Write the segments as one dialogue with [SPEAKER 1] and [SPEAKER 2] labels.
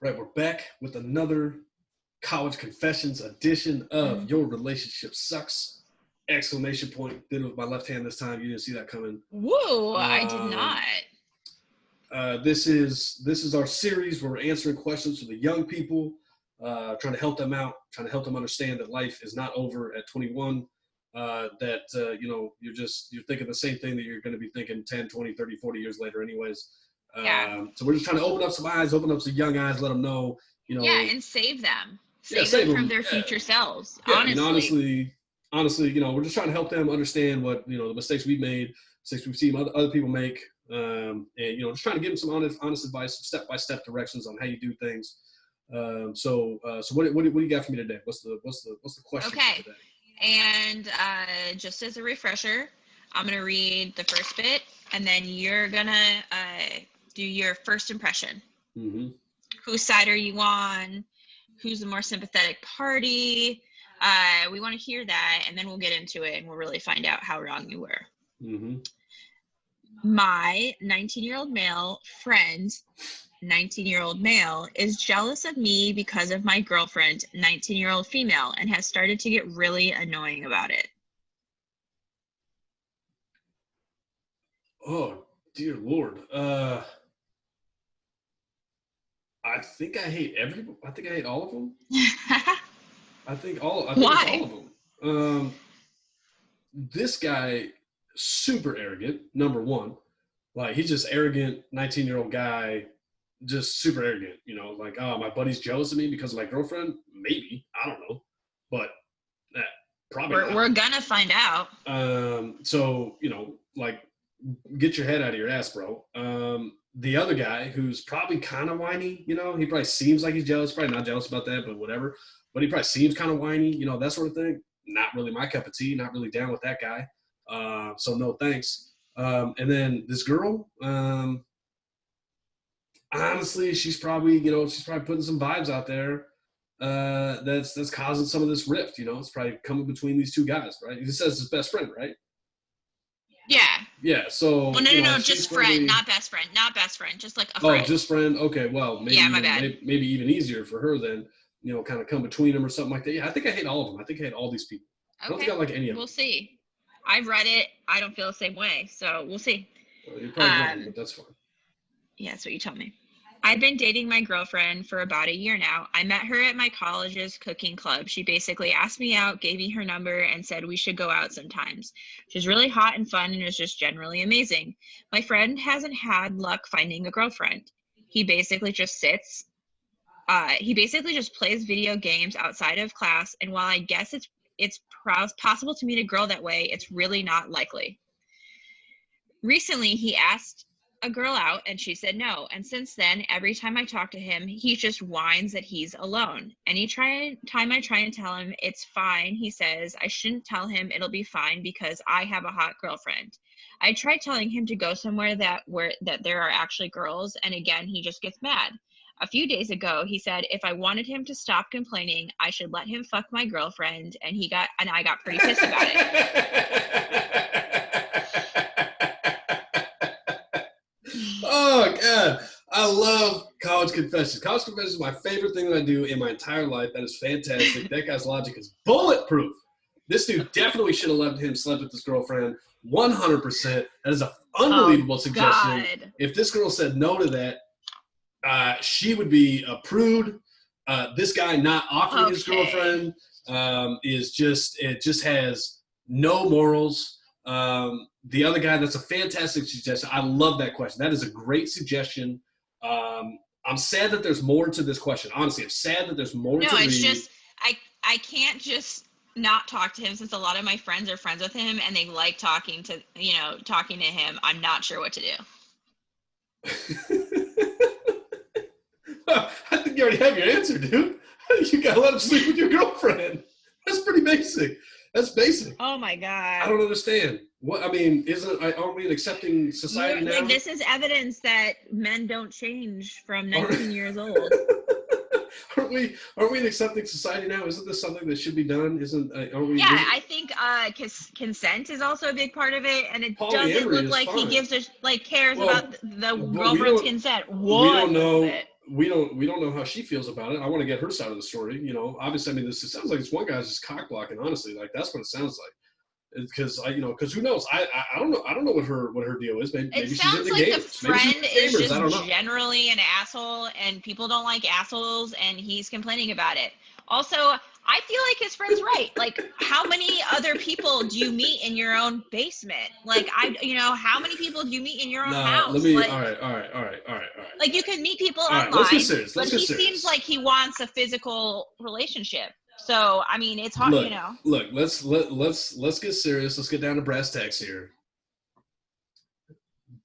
[SPEAKER 1] Right, we're back with another College Confessions edition of Your Relationship Sucks! Exclamation point. Did it with my left hand this time. You didn't see that coming.
[SPEAKER 2] Whoa, I did not.
[SPEAKER 1] This is our series where we're answering questions for the young people, trying to help them out, trying to help them understand that life is not over at 21, you're thinking the same thing that you're going to be thinking 10, 20, 30, 40 years later anyways. So we're just trying to open up some eyes, open up some young eyes, let them know,
[SPEAKER 2] and save them. Save them from their future selves.
[SPEAKER 1] Yeah,
[SPEAKER 2] honestly.
[SPEAKER 1] Honestly, we're just trying to help them understand what, the mistakes we've made, mistakes we've seen other people make, and, just trying to give them some honest advice, step-by-step directions on how you do things. So what do you got for me today? What's the question for today?
[SPEAKER 2] And just as a refresher, I'm going to read the first bit, and then you're going to do your first impression.
[SPEAKER 1] Mm-hmm.
[SPEAKER 2] Whose side are you on? Who's the more sympathetic party? We want to hear that, and then we'll get into it, and we'll really find out how wrong you were.
[SPEAKER 1] Mm-hmm.
[SPEAKER 2] My 19-year-old male friend, 19-year-old male, is jealous of me because of my girlfriend, 19-year-old female, and has started to get really annoying about it.
[SPEAKER 1] Oh, dear Lord. I think I hate all of them. I think
[SPEAKER 2] Why?
[SPEAKER 1] it's all of them. This guy, super arrogant, number one. Like, he's just arrogant, 19-year-old guy, just super arrogant. Like, oh, my buddy's jealous of me because of my girlfriend? Maybe. I don't know. But probably not.
[SPEAKER 2] We're going to find out.
[SPEAKER 1] So, get your head out of your ass, bro. The other guy, who's probably kind of whiny, he probably seems like he's jealous, probably not jealous about that, but whatever. But he probably seems kind of whiny, that sort of thing. Not really my cup of tea, not really down with that guy. So no thanks. And then this girl, honestly, she's probably putting some vibes out there that's causing some of this rift, It's probably coming between these two guys, right? He says his best friend, right?
[SPEAKER 2] Yeah.
[SPEAKER 1] Yeah, so...
[SPEAKER 2] Well, no, just friend, not best friend, just like a friend.
[SPEAKER 1] Oh, just friend? Okay, well, maybe,
[SPEAKER 2] my bad.
[SPEAKER 1] Maybe even easier for her than, kind of come between them or something like that. Yeah, I think I hate all of them. I think I hate all these people.
[SPEAKER 2] Okay.
[SPEAKER 1] I don't think I like any of them.
[SPEAKER 2] We'll see. I've read it. I don't feel the same way, so we'll see.
[SPEAKER 1] Well, you're probably wrong, but that's fine.
[SPEAKER 2] Yeah, that's what you told me. I've been dating my girlfriend for about a year now. I met her at my college's cooking club. She basically asked me out, gave me her number, and said we should go out sometimes. She's really hot and fun and is just generally amazing. My friend hasn't had luck finding a girlfriend. He basically just sits. He basically just plays video games outside of class, and while I guess it's possible to meet a girl that way, it's really not likely. Recently, he asked a girl out and she said no, and since then every time I talk to him he just whines that he's alone. Time I try and tell him it's fine, he says I shouldn't tell him it'll be fine because I have a hot girlfriend. I tried telling him to go somewhere that there are actually girls, and again he just gets mad. A few days ago he said if I wanted him to stop complaining I should let him fuck my girlfriend, and I got pretty pissed about it.
[SPEAKER 1] Oh, God. I love College Confessions. College Confessions is my favorite thing that I do in my entire life. That is fantastic. That guy's logic is bulletproof. This dude definitely should have let him sleep with his girlfriend. 100%. That is an unbelievable suggestion.
[SPEAKER 2] God.
[SPEAKER 1] If this girl said no to that, she would be a prude. This guy not offering his girlfriend just has no morals. The other guy, that's a fantastic suggestion. I love that question. That is a great suggestion. I'm sad that there's more to this question. Honestly, I'm sad that there's more to read.
[SPEAKER 2] No, it's just I can't just not talk to him since a lot of my friends are friends with him and they like talking to him. I'm not sure what to do.
[SPEAKER 1] I think you already have your answer, dude. You gotta let him sleep with your girlfriend. That's pretty basic. That's basic.
[SPEAKER 2] Oh my God.
[SPEAKER 1] I don't understand. Aren't we an accepting society now?
[SPEAKER 2] Like, this is evidence that men don't change from 19 years old.
[SPEAKER 1] Aren't we an accepting society now? Isn't this something that should be done?
[SPEAKER 2] I think consent is also a big part of it, and it doesn't look like he gives cares about the girlfriend's consent.
[SPEAKER 1] We don't know. we don't know how she feels about it. I want to get her side of the story. You know, obviously, I mean, this it sounds like this one guy's just cock blocking. Honestly, like that's what it sounds like. Because because who knows? I don't know. I don't know what her deal is. Maybe,
[SPEAKER 2] It
[SPEAKER 1] maybe she's
[SPEAKER 2] sounds
[SPEAKER 1] into
[SPEAKER 2] like the
[SPEAKER 1] gamers. Maybe she's
[SPEAKER 2] friend
[SPEAKER 1] into
[SPEAKER 2] is
[SPEAKER 1] gamers. I don't
[SPEAKER 2] just
[SPEAKER 1] know.
[SPEAKER 2] generally an asshole and people don't like assholes and he's complaining about it. Also, I feel like his friend's right. Like, how many other people do you meet in your own basement? Like, how many people do you meet in your own
[SPEAKER 1] Nah, let
[SPEAKER 2] house?
[SPEAKER 1] me.
[SPEAKER 2] Like,
[SPEAKER 1] All right.
[SPEAKER 2] like you can meet people
[SPEAKER 1] All right, let's get
[SPEAKER 2] online,
[SPEAKER 1] serious.
[SPEAKER 2] but
[SPEAKER 1] Let's get
[SPEAKER 2] he
[SPEAKER 1] serious.
[SPEAKER 2] seems like he wants a physical relationship. So, I mean, it's hard,
[SPEAKER 1] Look, look. Let's get serious. Let's get down to brass tacks here.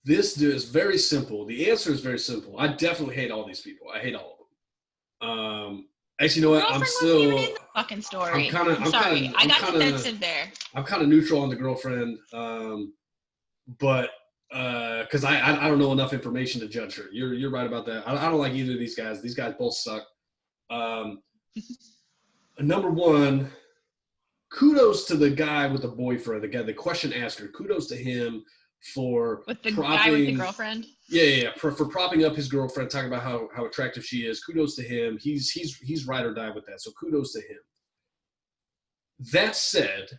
[SPEAKER 1] This is very simple. The answer is very simple. I definitely hate all these people. I hate all of them. Actually, you know what?
[SPEAKER 2] Girlfriend
[SPEAKER 1] I'm
[SPEAKER 2] wasn't even
[SPEAKER 1] still.
[SPEAKER 2] in the fucking story.
[SPEAKER 1] I'm
[SPEAKER 2] sorry. I got
[SPEAKER 1] kinda,
[SPEAKER 2] defensive there.
[SPEAKER 1] I'm kind of neutral on the girlfriend, but because I don't know enough information to judge her. You're right about that. I don't like either of these guys. These guys both suck. Number one, kudos to the guy with the boyfriend, the question asker. Kudos to him for
[SPEAKER 2] With the
[SPEAKER 1] propping,
[SPEAKER 2] guy with the girlfriend.
[SPEAKER 1] Yeah. For propping up his girlfriend, talking about how attractive she is. Kudos to him. He's ride or die with that. So kudos to him. That said,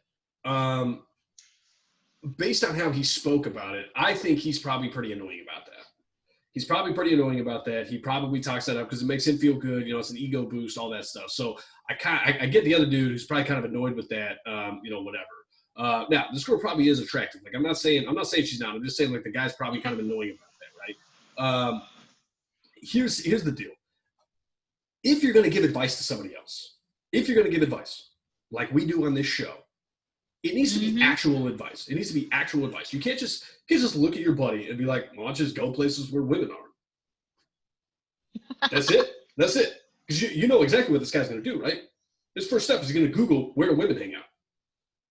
[SPEAKER 1] based on how he spoke about it, I think he's probably pretty annoying about that. He's probably pretty annoying about that. He probably talks that up because it makes him feel good. You know, it's an ego boost, all that stuff. So I get the other dude who's probably kind of annoyed with that. Whatever. Now this girl probably is attractive. Like I'm not saying she's not. I'm just saying like the guy's probably kind of annoying about that, right? Here's the deal. If you're going to give advice to somebody else, if you're going to give advice like we do on this show, it needs to be actual advice. It needs to be actual advice. You can't just look at your buddy and be like, "Well, I'll just go places where women are." That's it. That's it. Because you know exactly what this guy's going to do, right? His first step is he's going to Google where do women hang out.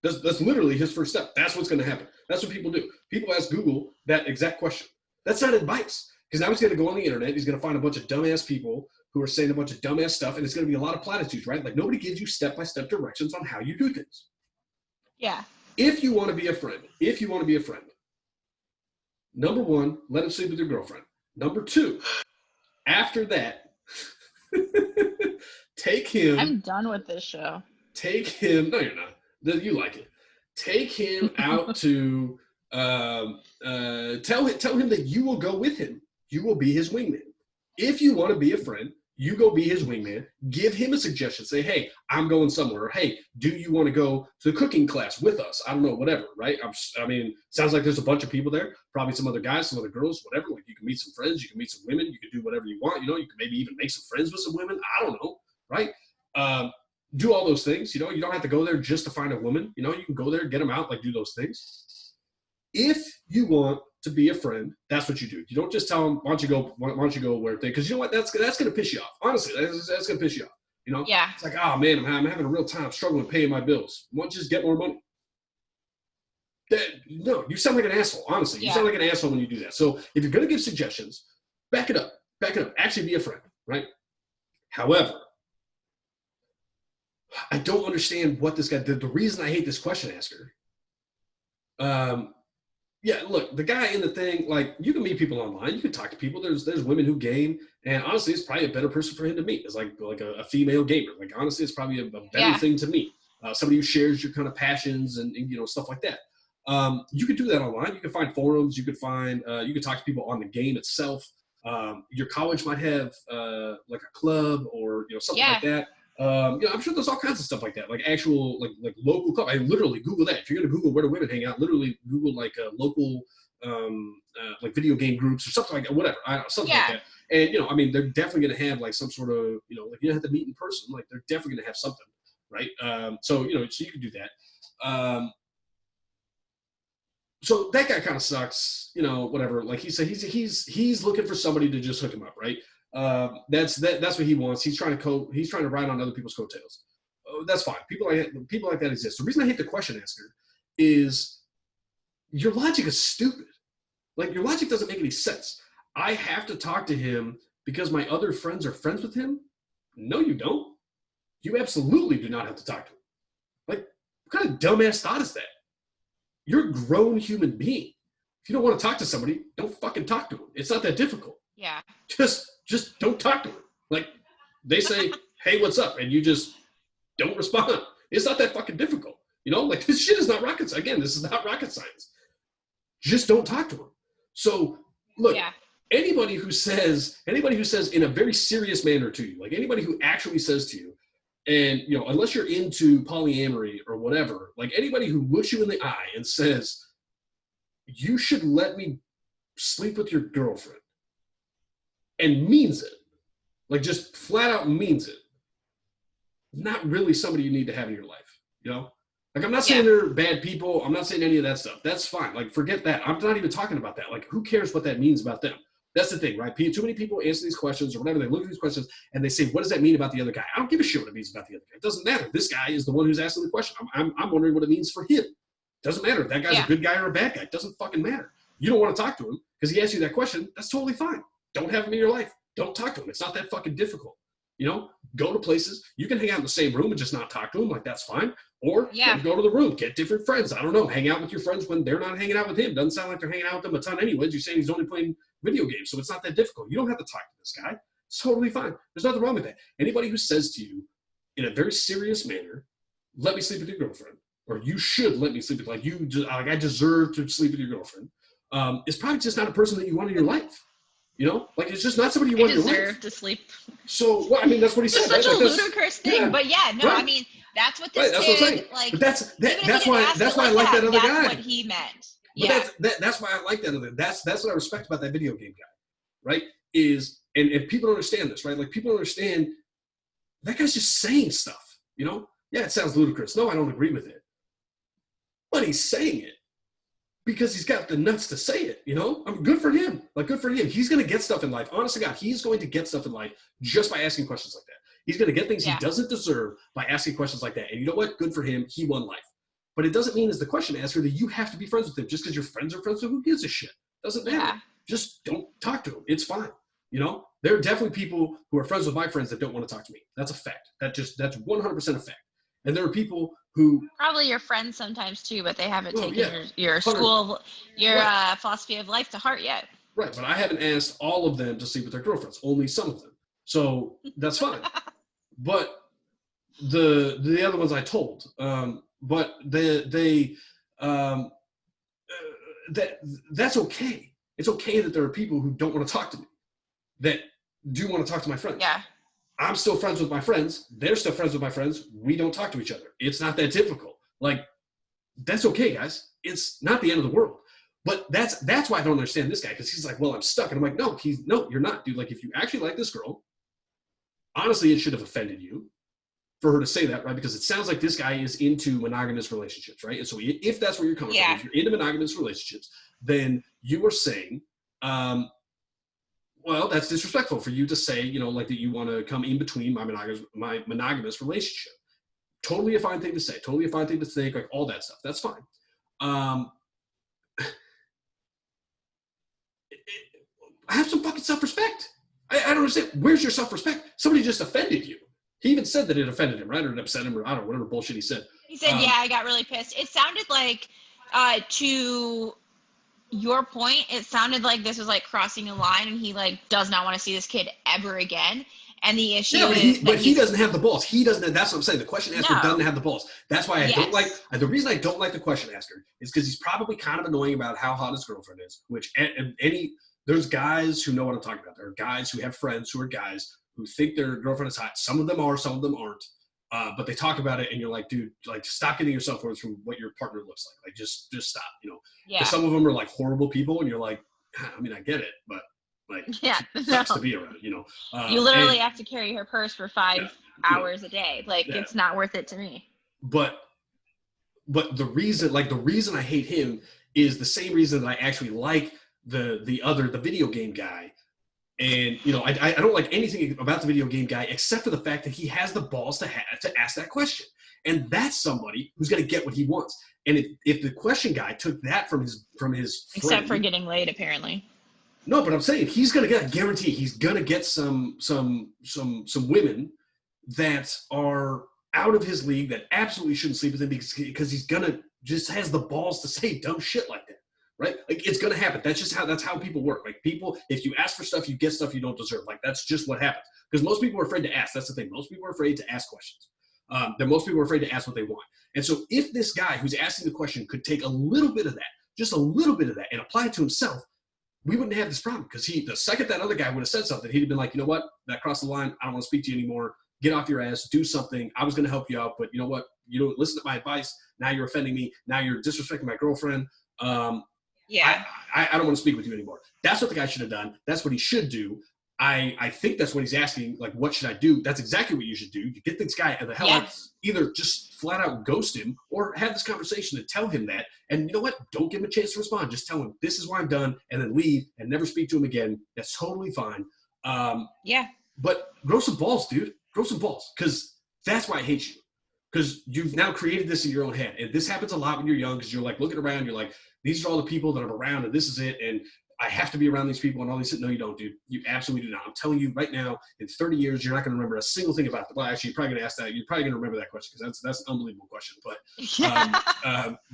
[SPEAKER 1] That's literally his first step. That's what's going to happen. That's what people do. People ask Google that exact question. That's not advice. Because now he's going to go on the internet. He's going to find a bunch of dumbass people who are saying a bunch of dumbass stuff, and it's going to be a lot of platitudes, right? Like nobody gives you step-by-step directions on how you do things.
[SPEAKER 2] Yeah.
[SPEAKER 1] If you want to be a friend, number one, let him sleep with your girlfriend. Number two, after that, take him.
[SPEAKER 2] I'm done with this show.
[SPEAKER 1] Take him. No, you're not. You like it. Take him out to. Tell him that you will go with him. You will be his wingman. If you want to be a friend, you go be his wingman. Give him a suggestion. Say, hey, I'm going somewhere. Or, hey, do you want to go to the cooking class with us? I don't know, whatever, right? I mean, sounds like there's a bunch of people there. Probably some other guys, some other girls, whatever. Like you can meet some friends. You can meet some women. You can do whatever you want. You know, you can maybe even make some friends with some women. I don't know, right? Do all those things. You know, you don't have to go there just to find a woman. You know, you can go there, get them out, like do those things. If you want to be a friend, that's what you do. You don't just tell them, why don't you go where they, because you know what, that's going to piss you off. Honestly, that's going to piss you off. You know?
[SPEAKER 2] Yeah.
[SPEAKER 1] It's like, oh man, I'm having a real time struggling paying my bills. Why don't you just get more money? No, you sound like an asshole. Honestly, you sound like an asshole when you do that. So if you're going to give suggestions, back it up. Actually be a friend, right? However, I don't understand what this guy did. The reason I hate this question asker. Yeah, look, the guy in the thing, like you can meet people online, you can talk to people. There's women who game, and honestly, it's probably a better person for him to meet. It's like a female gamer. Like honestly, it's probably a better thing to meet. Somebody who shares your kind of passions and you know stuff like that. You could do that online. You can find forums. You could talk to people on the game itself. Your college might have like a club or you know something like that. I'm sure there's all kinds of stuff like that, like actual like local club. I literally Google that. If you're gonna Google where do women hang out, literally Google like local like video game groups or something like that, whatever, something like that. And you know, I mean, they're definitely gonna have like some sort of you know, like you don't have to meet in person. Like they're definitely gonna have something, right? So you know, so you can do that. So that guy kind of sucks, you know, whatever. Like he said, he's looking for somebody to just hook him up, right? That's what he wants. He's trying to ride on other people's coattails. That's fine. People like that exist. The reason I hate the question asker is your logic is stupid. Like your logic doesn't make any sense. I have to talk to him because my other friends are friends with him. No, you don't. You absolutely do not have to talk to him. Like, what kind of dumbass thought is that? You're a grown human being. If you don't want to talk to somebody, don't fucking talk to them. It's not that difficult.
[SPEAKER 2] Yeah.
[SPEAKER 1] Just Just don't talk to her. Like they say, hey, what's up? And you just don't respond. It's not that fucking difficult. You know, like this shit is not rocket science. Again, this is not rocket science. Just don't talk to them. So look, anybody who says in a very serious manner to you, like anybody who actually says to you, and you know, unless you're into polyamory or whatever, like anybody who looks you in the eye and says, you should let me sleep with your girlfriend, and means it, like just flat out means it, not really somebody you need to have in your life, you know? Like, I'm not saying they're bad people. I'm not saying any of that stuff. That's fine. Like, forget that. I'm not even talking about that. Like, who cares what that means about them? That's the thing, right? Too many people answer these questions or whatever. They look at these questions and they say, what does that mean about the other guy? I don't give a shit what it means about the other guy. It doesn't matter. This guy is the one who's asking the question. I'm wondering what it means for him. Doesn't matter if that guy's a good guy or a bad guy. It doesn't fucking matter. You don't want to talk to him because he asked you that question. That's totally fine. Don't have him in your life. Don't talk to him. It's not that fucking difficult. You know, go to places. You can hang out in the same room and just not talk to him. Like, that's fine. Or go to the room, get different friends. I don't know. Hang out with your friends when they're not hanging out with him. Doesn't sound like they're hanging out with them a ton anyways. You're saying he's only playing video games, so it's not that difficult. You don't have to talk to this guy. It's totally fine. There's nothing wrong with that. Anybody who says to you in a very serious manner, let me sleep with your girlfriend, or you should let me sleep with, like, I deserve to sleep with your girlfriend, is probably just not a person that you want in your life. You know, like, it's just not somebody you want in your life.
[SPEAKER 2] Deserve to sleep.
[SPEAKER 1] So, well, I mean, that's what he said.
[SPEAKER 2] It's such a ludicrous thing, but I mean, that's what this kid, like.
[SPEAKER 1] But that's why I like that other guy.
[SPEAKER 2] That's what he meant.
[SPEAKER 1] But that's why I like that other. That's what I respect about that video game guy, right? Is and people don't understand this, right? Like, people don't understand that guy's just saying stuff. You know, yeah, it sounds ludicrous. No, I don't agree with it, but he's saying it because he's got the nuts to say it, you know? I mean, good for him. Like, good for him. He's going to get stuff in life. Honest to God, he's going to get stuff in life just by asking questions like that. He's going to get things he doesn't deserve by asking questions like that. And you know what? Good for him. He won life. But it doesn't mean, as the question asker, that you have to be friends with him just because your friends are friends with him. Who gives a shit? Doesn't matter.
[SPEAKER 2] Yeah.
[SPEAKER 1] Just don't talk to him. It's fine. You know? There are definitely people who are friends with my friends that don't want to talk to me. That's a fact. That's 100% a fact. And there are people who
[SPEAKER 2] probably your friends sometimes too, but they haven't taken your school, your philosophy of life to heart yet.
[SPEAKER 1] Right, but I haven't asked all of them to sleep with their girlfriends. Only some of them. So that's fine. But the other ones I told. But that's okay. It's okay that there are people who don't want to talk to me, that do want to talk to my friends.
[SPEAKER 2] Yeah.
[SPEAKER 1] I'm still friends with my friends. They're still friends with my friends. We don't talk to each other. It's not that difficult. Like, that's okay, guys. It's not the end of the world. But that's why I don't understand this guy, because he's like, well, I'm stuck. And I'm like, no, you're not, dude. Like, if you actually like this girl, honestly, it should have offended you for her to say that, right? Because it sounds like this guy is into monogamous relationships, right? And so if that's where you're coming from, if you're into monogamous relationships, then you are saying, well, that's disrespectful for you to say, you know, like, that you want to come in between my monogamous relationship. Totally a fine thing to say. Totally a fine thing to think, like, all that stuff. That's fine. Have some fucking self-respect. I don't understand. Where's your self-respect? Somebody just offended you. He even said that it offended him, right? Or it upset him, or I don't know, whatever bullshit he said.
[SPEAKER 2] He said, I got really pissed. It sounded like, to your point, it sounded like this was like crossing a line, and he like does not want to see this kid ever again. And the issue is
[SPEAKER 1] but he doesn't have the balls. He doesn't. That's what I'm saying. The question asker doesn't have the balls. That's why I don't like. The reason I don't like the question asker is because he's probably kind of annoying about how hot his girlfriend is. Which there's guys who know what I'm talking about. There are guys who have friends who are guys who think their girlfriend is hot. Some of them are, some of them aren't. But they talk about it, and you're like, dude, like, stop getting yourself words from what your partner looks like. Like, just stop, you know. Yeah. Some of them are like horrible people, and you're like, I mean, I get it, but like, sucks to be around, you know.
[SPEAKER 2] You literally have to carry her purse for 5 hours a day. Like, it's not worth it to me.
[SPEAKER 1] But the reason I hate him is the same reason that I actually like the video game guy. And, you know, I don't like anything about the video game guy except for the fact that he has the balls to ask that question. And that's somebody who's going to get what he wants. And if the question guy took that from his
[SPEAKER 2] except
[SPEAKER 1] friend,
[SPEAKER 2] for getting laid, apparently.
[SPEAKER 1] No, but I'm saying he's going to get, I guarantee he's going to get some women that are out of his league that absolutely shouldn't sleep with him because he's going to just has the balls to say dumb shit like that. right? Like it's gonna happen. That's how people work. Like people, if you ask for stuff, you get stuff you don't deserve. Like that's just what happens. Because most people are afraid to ask. That's the thing. Most people are afraid to ask questions. Most people are afraid to ask what they want. And so if this guy who's asking the question could take a little bit of that, just a little bit of that, and apply it to himself, we wouldn't have this problem. Because the second that other guy would have said something, he'd have been like, you know what, that crossed the line. I don't want to speak to you anymore. Get off your ass. Do something. I was going to help you out, but you know what? You don't listen to my advice. Now you're offending me. Now you're disrespecting my girlfriend.
[SPEAKER 2] Yeah.
[SPEAKER 1] I don't want to speak with you anymore. That's what the guy should have done. That's what he should do. I think that's what he's asking. Like, what should I do? That's exactly what you should do. You get this guy the hell out. Either just flat out ghost him or have this conversation and tell him that. And you know what? Don't give him a chance to respond. Just tell him this is why I'm done, and then leave and never speak to him again. That's totally fine. But grow some balls, dude. Grow some balls, because that's why I hate you. Because you've now created this in your own head, and this happens a lot when you're young. Because you're like looking around, you're like, these are all the people that I'm around, and this is it, and I have to be around these people and all these. No, you don't, dude. You absolutely do not. I'm telling you right now, in 30 years, you're not going to remember a single thing about it. Well, actually, you're probably going to ask that. You're probably going to remember that question because that's an unbelievable question.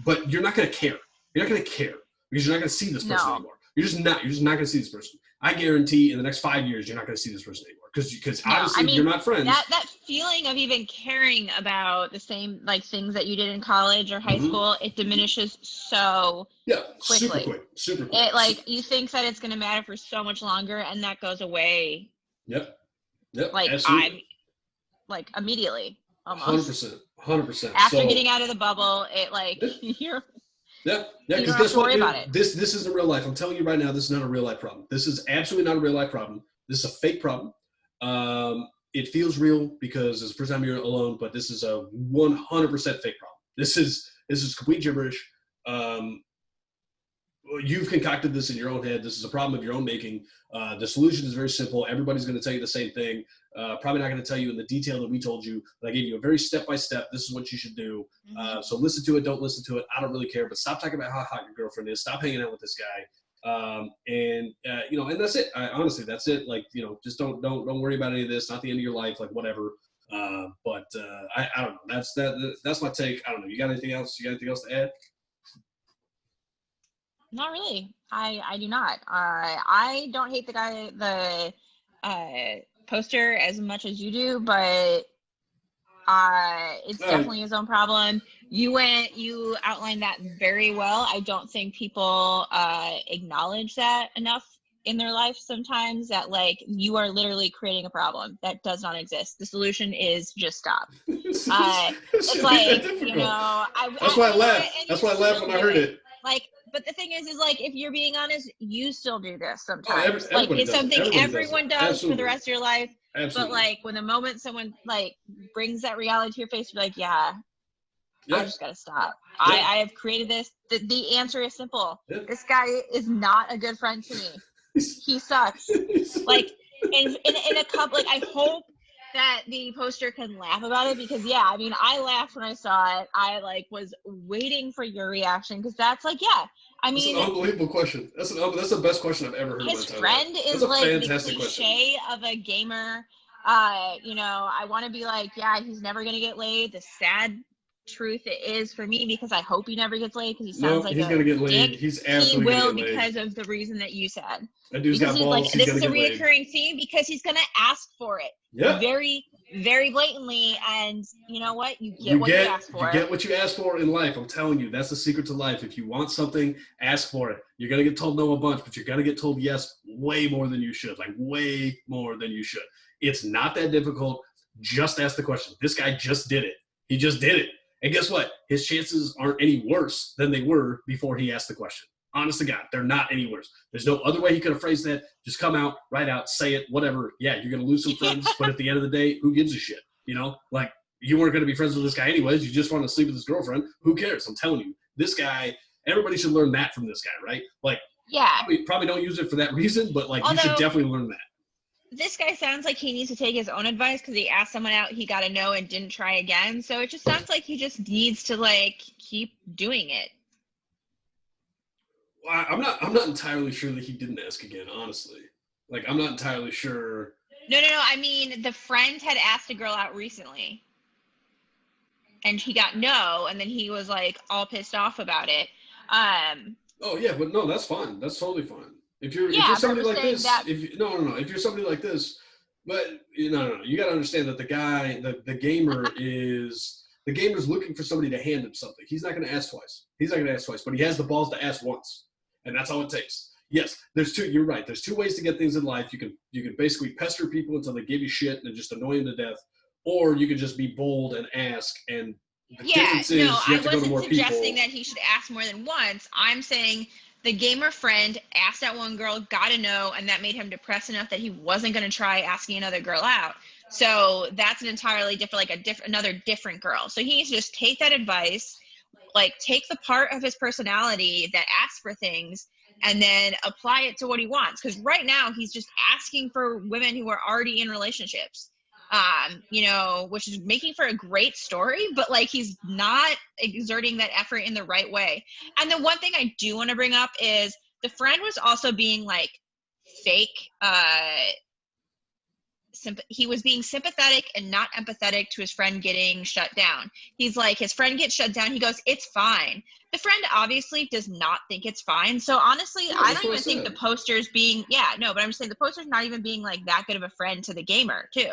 [SPEAKER 1] But you're not going to care. You're not going to care because you're not going to see this person anymore. You're just not going to see this person. I guarantee in the next 5 years, you're not going to see this person anymore because obviously you're not friends.
[SPEAKER 2] That feeling of even caring about the same like things that you did in college or high school, it diminishes so quickly.
[SPEAKER 1] Super quick.
[SPEAKER 2] It like you think that it's going to matter for so much longer, and that goes away.
[SPEAKER 1] Yep.
[SPEAKER 2] Like
[SPEAKER 1] absolutely.
[SPEAKER 2] Like immediately, almost.
[SPEAKER 1] 100%.
[SPEAKER 2] After getting out of the bubble, it like you're.
[SPEAKER 1] Yeah.
[SPEAKER 2] Because guess what?
[SPEAKER 1] This isn't real life. I'm telling you right now, this is not a real life problem. This is absolutely not a real life problem. This is a fake problem. It feels real because it's the first time you're alone, but this is a 100% fake problem. This is complete gibberish. You've concocted this in your own head. This is a problem of your own making. The solution is very simple. Everybody's going to tell you the same thing. Probably not going to tell you in the detail that we told you, but I gave you a very step-by-step. This is what you should do. So listen to it. Don't listen to it. I don't really care, but stop talking about how hot your girlfriend is. Stop hanging out with this guy. And that's it. Honestly, that's it. Like, just don't worry about any of this. Not the end of your life, like whatever. I don't know. That's my take. I don't know. You got anything else? You got anything else to add?
[SPEAKER 2] Not really. I do not. I don't hate the poster as much as you do, but it's definitely his own problem. You outlined that very well. I don't think people acknowledge that enough in their life sometimes, that like you are literally creating a problem that does not exist. The solution is just stop. It's like,
[SPEAKER 1] that's why I laughed. That's why I laughed when I heard it.
[SPEAKER 2] Like, but the thing is like, if you're being honest, you still do this sometimes. Like it's something everyone does for the rest of your life. Absolutely. But like when the moment someone like brings that reality to your face, you're like, I just gotta stop. I have created this. The answer is simple. This guy is not a good friend to me. He sucks. Like in a couple, like I hope that the poster can laugh about it, because I mean I laughed when I saw it. I like was waiting for your reaction, because that's like I mean
[SPEAKER 1] that's an unbelievable question. That's the best question I've ever heard.
[SPEAKER 2] His friend is like the cliche of a gamer. I want to be like, he's never gonna get laid. The sad truth it is for me, because I hope he never gets laid, because he sounds like
[SPEAKER 1] he's gonna get laid. He's absolutely
[SPEAKER 2] he will
[SPEAKER 1] gonna get laid.
[SPEAKER 2] Because of the reason that you said.
[SPEAKER 1] That dude's got balls.
[SPEAKER 2] Like, this is a reoccurring theme, because he's gonna ask for it.
[SPEAKER 1] Yeah.
[SPEAKER 2] Very, very blatantly, and you know what? You get what you ask for.
[SPEAKER 1] You get what you ask for in life. I'm telling you, that's the secret to life. If you want something, ask for it. You're gonna get told no a bunch, but you're gonna get told yes way more than you should. Like way more than you should. It's not that difficult. Just ask the question. This guy just did it. He just did it. And guess what? His chances aren't any worse than they were before he asked the question. Honest to God, they're not any worse. There's no other way he could have phrased that. Just come out, write out, say it, whatever. Yeah, you're going to lose some friends, but at the end of the day, who gives a shit? Like you weren't going to be friends with this guy anyways. You just want to sleep with his girlfriend. Who cares? I'm telling you, this guy, everybody should learn that from this guy, right? Like, probably don't use it for that reason, but like you should definitely learn that.
[SPEAKER 2] This guy sounds like he needs to take his own advice, because he asked someone out, he got a no and didn't try again. So it just sounds like he just needs to like keep doing it.
[SPEAKER 1] Well, I'm not entirely sure that he didn't ask again, honestly. Like I'm not entirely sure.
[SPEAKER 2] No. I mean, the friend had asked a girl out recently, and he got no, and then he was like all pissed off about it.
[SPEAKER 1] Oh yeah, but no, that's fine. That's totally fine. If you're
[SPEAKER 2] Yeah, but I'm
[SPEAKER 1] somebody
[SPEAKER 2] just
[SPEAKER 1] like
[SPEAKER 2] saying
[SPEAKER 1] this,
[SPEAKER 2] that.
[SPEAKER 1] if you, no, if you're somebody like this, but no. You got to understand that the gamer the gamer's looking for somebody to hand him something. He's not going to ask twice. He's not going to ask twice, but he has the balls to ask once, and that's all it takes. Yes, there's two. You're right. There's two ways to get things in life. You can basically pester people until they give you shit and just annoy them to death, or you can just be bold and ask. And the
[SPEAKER 2] Yeah,
[SPEAKER 1] difference
[SPEAKER 2] no,
[SPEAKER 1] is you
[SPEAKER 2] I
[SPEAKER 1] have to go to
[SPEAKER 2] wasn't
[SPEAKER 1] more
[SPEAKER 2] suggesting
[SPEAKER 1] people.
[SPEAKER 2] that he should ask more than once. I'm saying the gamer friend asked that one girl, got to know, and that made him depressed enough that he wasn't going to try asking another girl out. So that's an entirely different, like another different girl. So he needs to just take that advice, like take the part of his personality that asks for things and then apply it to what he wants. Because right now he's just asking for women who are already in relationships, which is making for a great story, but like he's not exerting that effort in the right way. And the one thing I do want to bring up is the friend was also being like fake he was being sympathetic and not empathetic to his friend getting shut down. He's like, his friend gets shut down. He goes, it's fine. The friend obviously does not think it's fine. So honestly,
[SPEAKER 1] Yeah,
[SPEAKER 2] I
[SPEAKER 1] that's
[SPEAKER 2] don't
[SPEAKER 1] what I
[SPEAKER 2] even think the
[SPEAKER 1] said.
[SPEAKER 2] poster's being, yeah, no, but I'm just saying the poster's not even being like that good of a friend to the gamer too.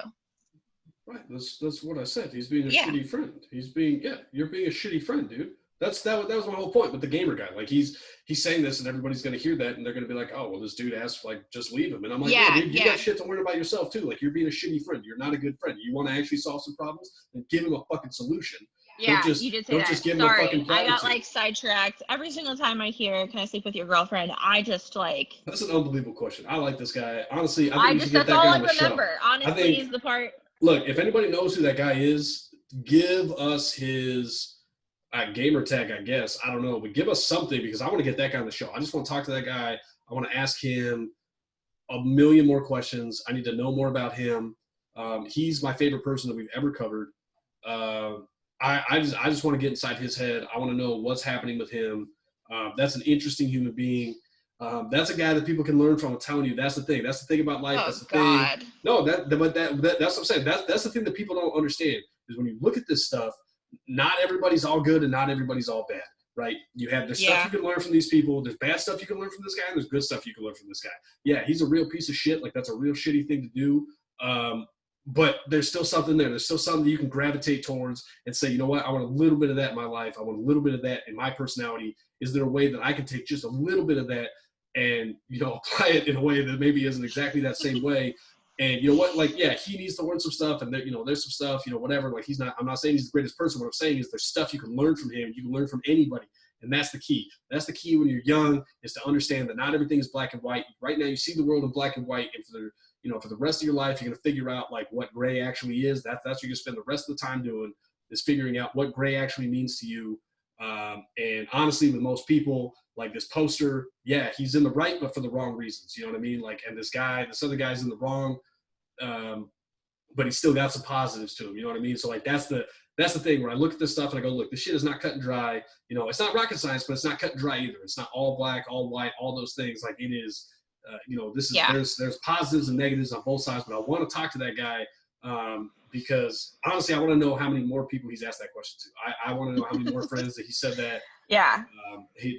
[SPEAKER 1] Right. That's what I said. He's being a
[SPEAKER 2] Yeah.
[SPEAKER 1] shitty friend. He's being you're being a shitty friend, dude. That was my whole point with the gamer guy. Like he's saying this and everybody's gonna hear that and they're gonna be like, oh well, this dude asked like just leave him. And I'm like, no,
[SPEAKER 2] Yeah.
[SPEAKER 1] dude, you
[SPEAKER 2] Yeah.
[SPEAKER 1] got shit to worry about yourself too. Like you're being a shitty friend. You're not a good friend. You want to actually solve some problems and give him a fucking solution. Don't
[SPEAKER 2] Yeah, you
[SPEAKER 1] just
[SPEAKER 2] did say
[SPEAKER 1] don't
[SPEAKER 2] that.
[SPEAKER 1] just give him a
[SPEAKER 2] Sorry.
[SPEAKER 1] fucking
[SPEAKER 2] I got
[SPEAKER 1] platitude.
[SPEAKER 2] like sidetracked. Every single time I hear, can I sleep with your girlfriend? I just like,
[SPEAKER 1] That's an unbelievable question. I like this guy. Honestly, I think we should get
[SPEAKER 2] that's
[SPEAKER 1] that
[SPEAKER 2] all
[SPEAKER 1] guy
[SPEAKER 2] I
[SPEAKER 1] on the show.
[SPEAKER 2] remember,
[SPEAKER 1] I
[SPEAKER 2] honestly,
[SPEAKER 1] think
[SPEAKER 2] is the part.
[SPEAKER 1] look, if anybody knows who that guy is, give us his gamer tag, I guess. I don't know, but give us something because I want to get that guy on the show. I just want to talk to that guy. I want to ask him a million more questions. I need to know more about him. He's my favorite person that we've ever covered. Uh, I just want to get inside his head. I want to know what's happening with him. That's an interesting human being. That's a guy that people can learn from. I'm telling you, that's the thing. That's the thing about life.
[SPEAKER 2] Oh
[SPEAKER 1] That's the thing.
[SPEAKER 2] God.
[SPEAKER 1] No, that's what I'm saying. That's the thing that people don't understand is when you look at this stuff, not everybody's all good and not everybody's all bad, right? There's stuff you
[SPEAKER 2] Yeah.
[SPEAKER 1] can learn from these people. There's bad stuff you can learn from this guy, and there's good stuff you can learn from this guy. Yeah, he's a real piece of shit. Like that's a real shitty thing to do. But there's still something there. There's still something that you can gravitate towards and say, you know what? I want a little bit of that in my life. I want a little bit of that in my personality. Is there a way that I can take just a little bit of that and apply it in a way that maybe isn't exactly that same way? And you know what? Like, yeah, he needs to learn some stuff, and there's some stuff, whatever. Like, he's not. I'm not saying he's the greatest person. What I'm saying is there's stuff you can learn from him. You can learn from anybody, and that's the key. That's the key when you're young is to understand that not everything is black and white. Right now, you see the world in black and white, and for the rest of your life, you're going to figure out like what gray actually is. That's what you're going to spend the rest of the time doing is figuring out what gray actually means to you. And honestly, with most people, like this poster, yeah, he's in the right, but for the wrong reasons. You know what I mean? Like, and this other guy's in the wrong, but he's still got some positives to him. You know what I mean? So like that's the thing where I look at this stuff and I go, look, this shit is not cut and dry. It's not rocket science, but it's not cut and dry either. It's not all black, all white, all those things. Like it is.
[SPEAKER 2] Yeah.
[SPEAKER 1] There's positives and negatives on both sides, but I want to talk to that guy because honestly, I want to know how many more people he's asked that question to. I want to know how many more friends that he said that,
[SPEAKER 2] Yeah.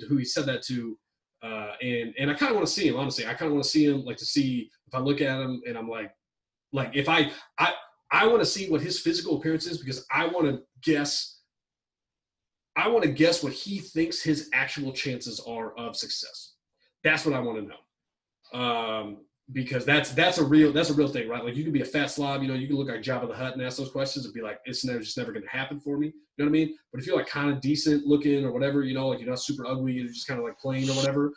[SPEAKER 1] who he said that to, and I kind of want to see him. Honestly, I kind of want to see him, like to see if I look at him and I'm like if I want to see what his physical appearance is because I want to guess. I want to guess what he thinks his actual chances are of success. That's what I want to know. Because that's a real thing, right? Like you can be a fat slob, you can look like Jabba the Hutt and ask those questions and be like, it's just never going to happen for me. You know what I mean? But if you're like kind of decent looking or whatever, like you're not super ugly, you're just kind of like plain or whatever,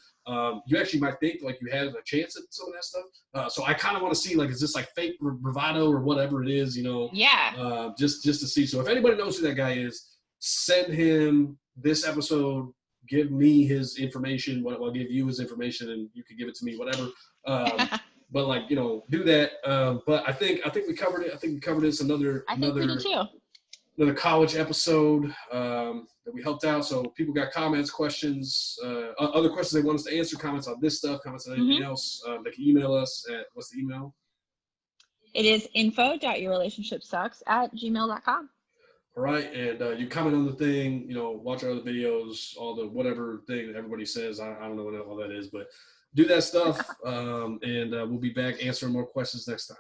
[SPEAKER 1] you actually might think like you have a chance at some of that stuff. So I kind of want to see like, is this like fake bravado or whatever it is,
[SPEAKER 2] Yeah.
[SPEAKER 1] just to see. So if anybody knows who that guy is, send him this episode. Give me his information. I'll give you his information, and you can give it to me, whatever. But like do that. But I think we covered it. I think we covered it. It's another
[SPEAKER 2] I think we did too.
[SPEAKER 1] another college episode that we helped out. So people got comments, questions, other questions they want us to answer, comments on this stuff, comments on anything else. They can email us at what's the email?
[SPEAKER 2] It is info.yourrelationshipsucks@gmail.com.
[SPEAKER 1] All right, and you comment on the thing, watch our other videos, all the whatever thing everybody says. I don't know what all that is, but do that stuff, and we'll be back answering more questions next time.